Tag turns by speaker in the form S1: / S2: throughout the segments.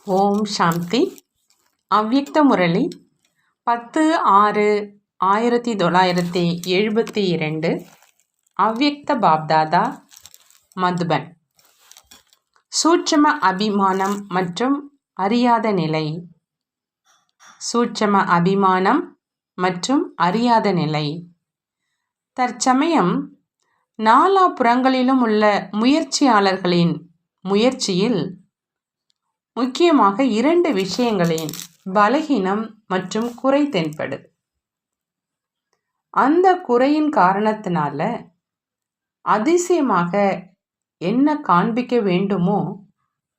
S1: ஓம் சாந்தி. அவ்யக்த முரளி 10/6/1972. அவ்யக்த பாப்தாதா, மதுபன். சூட்சும அபிமானம் மற்றும் அறியாத நிலை. சூட்சும அபிமானம் மற்றும் அறியாத நிலை. தற்சமயம் நாலாபுறங்களிலும் உள்ள முயற்சியாளர்களின் முயற்சியில் முக்கியமாக 2 விஷயங்களின் பலகீனம் மற்றும் குறை தென்படுது. அந்த குறையின் காரணத்தினால அதிசயமாக என்ன காண்பிக்க வேண்டுமோ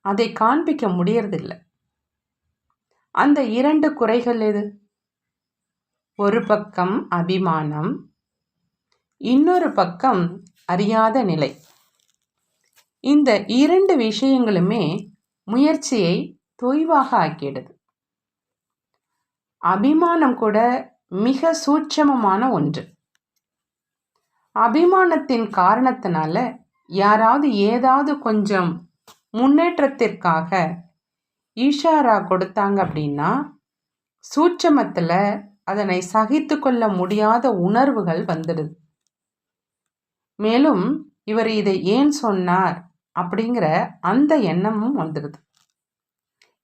S1: அதை காண்பிக்க முடியறதில்லை. அந்த 2 குறைகள் எது? ஒரு பக்கம் அபிமானம், இன்னொரு பக்கம் அறியாத நிலை. இந்த 2 விஷயங்களுமே முயற்சியை தொய்வாக ஆக்கிடுது. அபிமானம் கூட மிக சூட்சமமான ஒன்று. அபிமானத்தின் காரணத்தினால யாராவது ஏதாவது கொஞ்சம் முன்னேற்றத்திற்காக ஈஷாரா கொடுத்தாங்க அப்படின்னா சூட்சமத்தில் அதனை சகித்து கொள்ள முடியாத உணர்வுகள் வந்துடுது. மேலும் இவர் இதை ஏன் சொன்னார் அப்படிங்கிற அந்த எண்ணமும் வந்துடுது.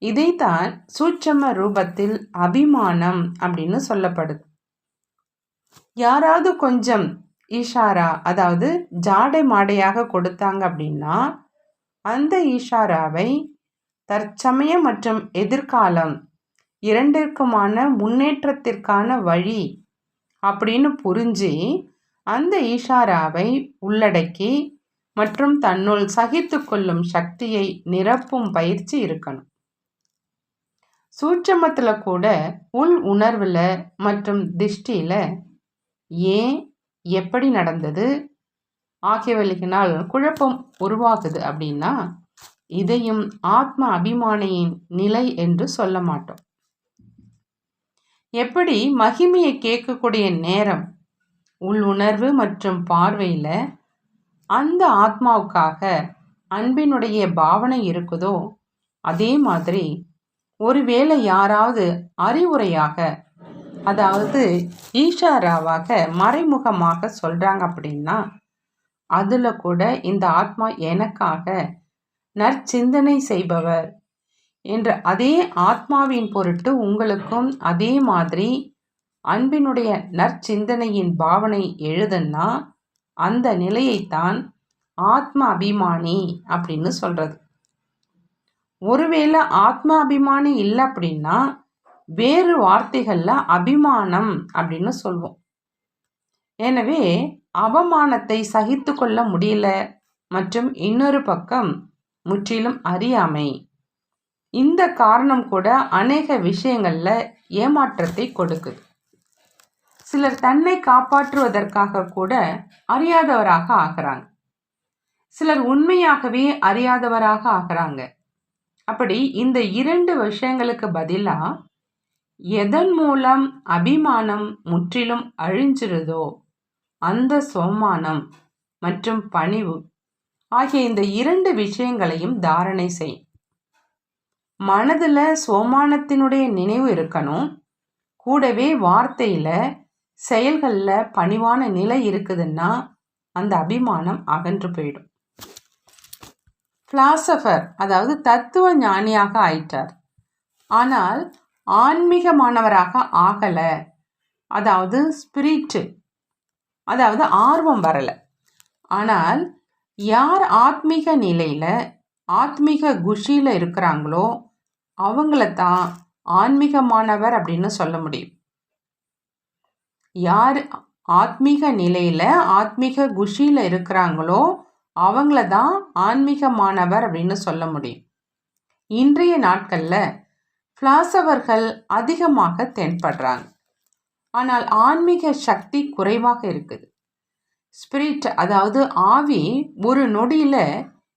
S1: இதைத்தான் சூட்சம ரூபத்தில் அபிமானம் அப்படின்னு சொல்லப்படுது. யாராவது கொஞ்சம் ஈஷாரா, அதாவது ஜாடை மாடையாக கொடுத்தாங்க அப்படின்னா அந்த ஈஷாராவை தற்சமயம் மற்றும் எதிர்காலம் இரண்டிற்குமான முன்னேற்றத்திற்கான வழி அப்படின்னு புரிஞ்சு அந்த ஈஷாராவை உள்ளடக்கி மற்றும் தன்னுள் சகித்து கொள்ளும் சக்தியை நிரப்பும் பயிற்சி இருக்கணும். சூட்சமத்தில் கூட உள் உணர்வில் மற்றும் திஷ்டியில் ஏன், எப்படி நடந்தது ஆகியவற்றினால் குழப்பம் உருவாகுது அப்படின்னா இதையும் ஆத்ம அபிமானியின் நிலை என்று சொல்ல மாட்டோம். எப்படி மகிமையை கேட்கக்கூடிய நேரம் உள் உணர்வு மற்றும் பார்வையில் அந்த ஆத்மாவுக்காக அன்பினுடைய பாவனை இருக்குதோ அதே மாதிரி ஒருவேளை யாராவது அறிவுரையாக, அதாவது ஈஷாராவாக மறைமுகமாக சொல்றாங்க அப்படின்னா அதுல கூட இந்த ஆத்மா எனக்காக நற்சிந்தனை செய்பவர் என்ற அதே ஆத்மாவின் பொருட்டு உங்களுக்கும் அதே மாதிரி அன்பினுடைய நற்சிந்தனையின் பாவனை எழுதுன்னா அந்த நிலையைத்தான் ஆத்ம அபிமானி அப்படின்னு சொல்றது. ஒருவேளை ஆத்ம அபிமானி இல்லை அப்படின்னா வேறு வார்த்தைகள்ல அபிமானம் அப்படின்னு சொல்வோம். எனவே அவமானத்தை சகித்து கொள்ள முடியல மற்றும் இன்னொரு பக்கம் முற்றிலும் அறியாமை. இந்த காரணம் கூட அநேக விஷயங்கள்ல ஏமாற்றத்தை கொடுக்குது. சிலர் தன்னை காப்பாற்றுவதற்காக கூட அறியாதவராக ஆகிறாங்க. சிலர் உண்மையாகவே அறியாதவராக ஆகிறாங்க. அப்படி இந்த 2 விஷயங்களுக்கு பதிலா எதன் மூலம் அபிமானம் முற்றிலும் அழிஞ்சிருதோ அந்த சோமானம் மற்றும் பணிவு ஆகிய இந்த 2 விஷயங்களையும் தாரணை செய். மனதில் சோமானத்தினுடைய நினைவு இருக்கணும், கூடவே வார்த்தையில் செயல்களில் பணிவான நிலை இருக்குதுன்னா அந்த அபிமானம் அகன்று போயிடும். பிலாசபர், அதாவது தத்துவ ஞானியாக ஆயிட்டார், ஆனால் ஆன்மீகமானவராக ஆகலை. அதாவது ஸ்பிரிட், அதாவது ஆர்வம் வரலை. ஆனால் யார் ஆத்மீக நிலையில் ஆத்மீக குஷியில் இருக்கிறாங்களோ அவங்கள தான் ஆன்மீகமானவர் அப்படின்னு சொல்ல முடியும். யார் ஆத்மீக நிலையில் ஆத்மீக குஷியில் இருக்கிறாங்களோ அவங்கள தான் ஆன்மீகமானவர் அப்படின்னு சொல்ல முடியும். இன்றைய நாட்களில் பிலாசபர்கள் அதிகமாக தென்படுறாங்க, ஆனால் ஆன்மீக சக்தி குறைவாக இருக்குது. ஸ்பிரிட், அதாவது ஆவி, ஒரு நொடியில்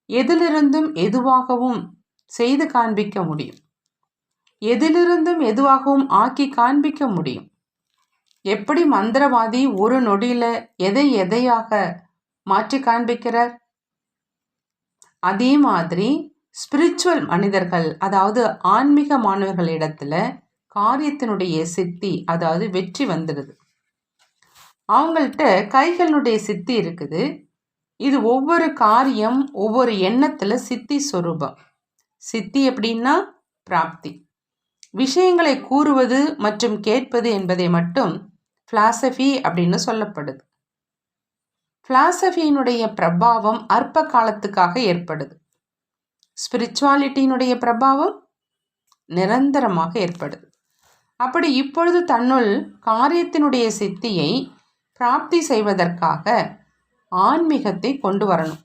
S1: எதிலிருந்தும் எதுவாகவும் செய்து காண்பிக்க முடியும், எதிலிருந்தும் எதுவாகவும் ஆக்கி காண்பிக்க முடியும். எப்படி மந்திரவாதி ஒரு நொடியில் எதையாக மாற்றி காண்பிக்கிறார், அதே மாதிரி ஸ்பிரிச்சுவல் மனிதர்கள், அதாவது ஆன்மீக மாணவர்களிடத்துல காரியத்தினுடைய சித்தி, அதாவது வெற்றி வந்துடுது. அவங்கள்ட்ட கைகளினுடைய சித்தி இருக்குது. இது ஒவ்வொரு காரியம் ஒவ்வொரு எண்ணத்துல சித்தி சொரூபம். சித்தி எப்படின்னா பிராப்தி. விஷயங்களை கூறுவது மற்றும் கேட்பது என்பதை மட்டும் பிலாசபி அப்படின்னு சொல்லப்படுது. பிலாசபியினுடைய பிரபாவம் அற்ப காலத்துக்காக ஏற்படுது. ஸ்பிரிச்சுவாலிட்டியினுடைய பிரபாவம் நிரந்தரமாக ஏற்படுது. அப்படி இப்பொழுது தன்னுள் காரியத்தினுடைய சித்தியை பிராப்தி செய்வதற்காக ஆன்மீகத்தை கொண்டு வரணும்.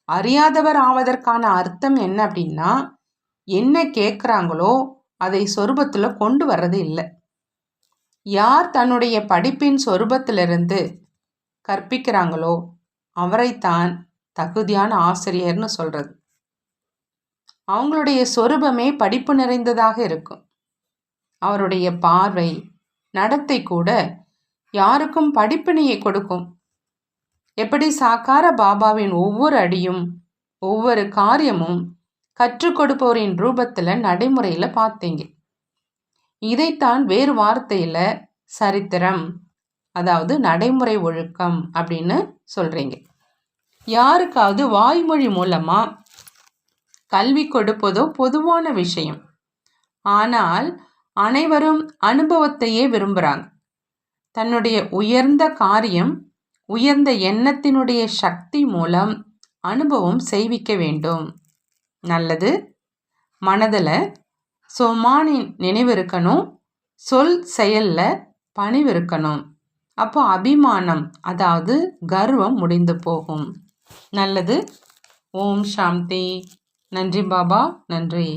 S1: அறியாதவர் ஆவதற்கான அர்த்தம் என்ன அப்படின்னா, என்ன கேட்குறாங்களோ அதை சொரூபத்தில் கொண்டு வர்றது இல்லை. யார் தன்னுடைய படிப்பின் சொரூபத்திலிருந்து கற்பிக்கிறாங்களோ அவரைத்தான் தகுதியான ஆசிரியர்னு சொல்றது. அவங்களுடைய சொரூபமே படிப்பு நிறைந்ததாக இருக்கும். அவருடைய பார்வை, நடத்தை கூட யாருக்கும் படிப்பினையை கொடுக்கும். எப்படி சாக்கார பாபாவின் ஒவ்வொரு அடியும் ஒவ்வொரு காரியமும் கற்றுக் கொடுப்பவரின் ரூபத்தில் நடைமுறையில் பார்த்தீங்க. இதைத்தான் வேறு வார்த்தையில் சரித்திரம், அதாவது நடைமுறை ஒழுக்கம் அப்படின்னு சொல்கிறீங்க. யாருக்காவது வாய்மொழி மூலமாக கல்வி கொடுப்பதோ பொதுவான விஷயம். ஆனால் அனைவரும் அனுபவத்தையே விரும்புகிறாங்க. தன்னுடைய உயர்ந்த காரியம், உயர்ந்த எண்ணத்தினுடைய சக்தி மூலம் அனுபவம் செய்விக்க வேண்டும். நல்லது. மனதில் சோமானின் நினைவு இருக்கணும், சொல் செயலில் பணிவு இருக்கணும். அப்போ அபிமானம், அதாவது கர்வம் முடிந்து போகும். நல்லது. ஓம் சாந்தி. நன்றி பாபா, நன்றி.